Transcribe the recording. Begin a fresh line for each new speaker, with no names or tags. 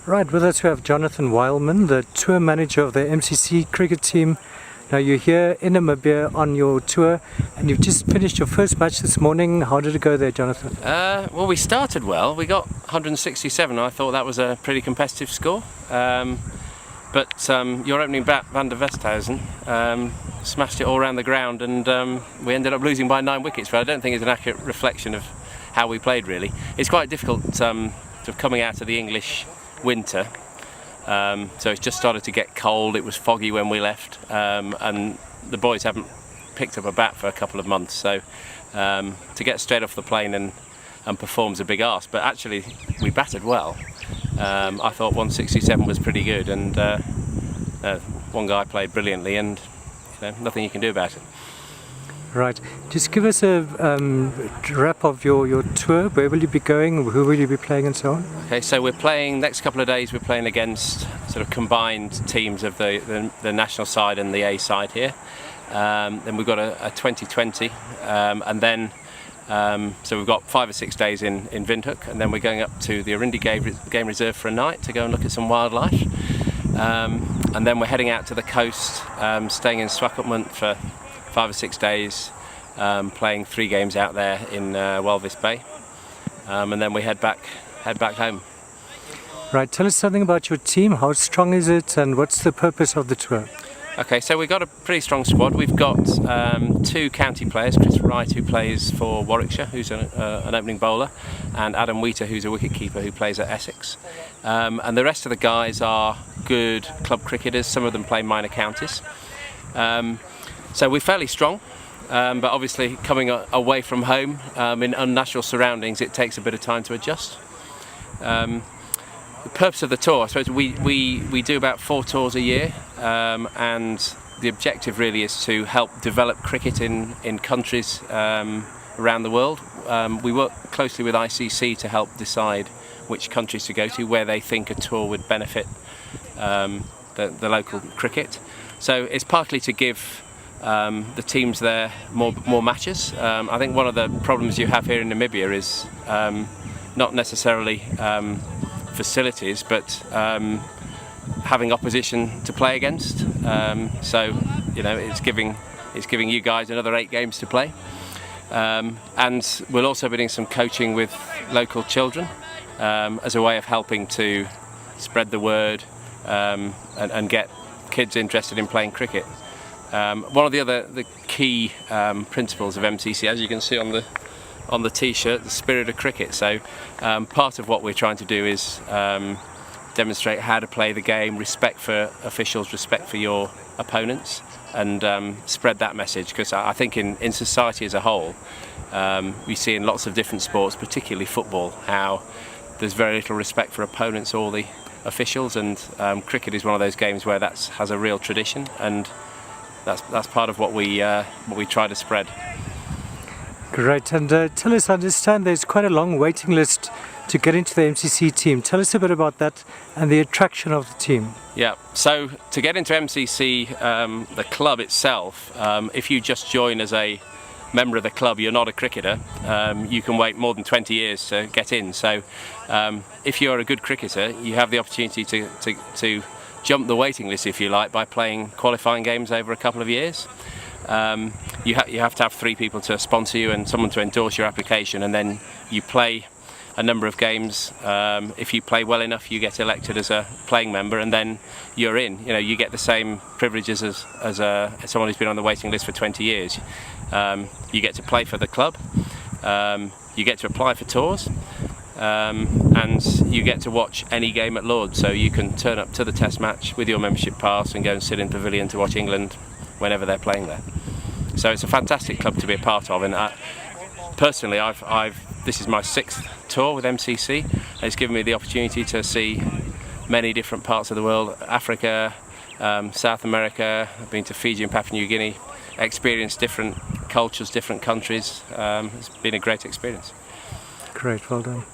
Right, with us we have Jonathan Wileman, the tour manager of the MCC cricket team. Now you're here in Namibia on your tour and you've just finished your first match this morning. How did it go there, Jonathan?
Well, we started well. We got 167. I thought that was a pretty competitive score. But your opening bat, Van der Westhuizen, smashed it all around the ground, and we ended up losing by 9 wickets, but I don't think it's an accurate reflection of how we played, really. It's quite difficult sort of coming out of the English winter. So it's just started to get cold. It was foggy when we left, and the boys haven't picked up a bat for a couple of months, so to get straight off the plane and perform's a big ask. But actually we batted well. I thought 167 was pretty good, and one guy played brilliantly, and nothing you can do about it.
Right, just give us a wrap of your tour. Where will you be going, who will you be playing, and so on?
Okay, so we're playing, next couple of days we're playing against sort of combined teams of the national side and the A side here. Then we've got a 2020, and then so we've got 5 or 6 days in Windhoek, and then we're going up to the Arindi Game Reserve for a night to go and look at some wildlife. And then we're heading out to the coast, staying in Swakopmund for 5 or 6 days, playing 3 games out there in Walvis Bay, and then we head back home.
Right, tell us something about your team. How strong is it, and what's the purpose of the tour?
Okay, so we've got a pretty strong squad. We've got 2 county players, Chris Wright, who plays for Warwickshire, who's an opening bowler, and Adam Wheater, who's a wicket-keeper who plays at Essex. And the rest of the guys are good club cricketers. Some of them play minor counties. So we're fairly strong, but obviously coming away from home in unnatural surroundings, it takes a bit of time to adjust. The purpose of the tour, I suppose we do about 4 tours a year, and the objective really is to help develop cricket in countries around the world. We work closely with ICC to help decide which countries to go to, where they think a tour would benefit the local cricket. So it's partly to give the teams there more matches. I think one of the problems you have here in Namibia is not necessarily facilities, but having opposition to play against. So it's giving you guys another 8 games to play. And we'll also be doing some coaching with local children as a way of helping to spread the word and get kids interested in playing cricket. One of the key principles of MCC, as you can see on the T-shirt, the spirit of cricket. So part of what we're trying to do is demonstrate how to play the game, respect for officials, respect for your opponents, and spread that message. Because I think in society as a whole, we see in lots of different sports, particularly football, how there's very little respect for opponents or the officials, and cricket is one of those games where that has a real tradition, and that's part of what we try to spread.
Great, and tell us, I understand there's quite a long waiting list to get into the MCC team. Tell us a bit about that and the attraction of the team.
Yeah, so to get into MCC, the club itself, if you just join as a member of the club, you're not a cricketer, you can wait more than 20 years to get in. So if you're a good cricketer, you have the opportunity to jump the waiting list, if you like, by playing qualifying games over a couple of years. You have to have 3 people to sponsor you and someone to endorse your application, and then you play a number of games. If you play well enough, you get elected as a playing member, and then you're in. You get the same privileges as someone who's been on the waiting list for 20 years. You get to play for the club, you get to apply for tours, and you get to watch any game at Lord's. So you can turn up to the test match with your membership pass and go and sit in pavilion to watch England whenever they're playing there. So it's a fantastic club to be a part of, and personally this is my 6th tour with MCC, and it's given me the opportunity to see many different parts of the world: Africa, South America. I've been to Fiji and Papua New Guinea, experienced different cultures, different countries. It's been a great experience.
Great, well done.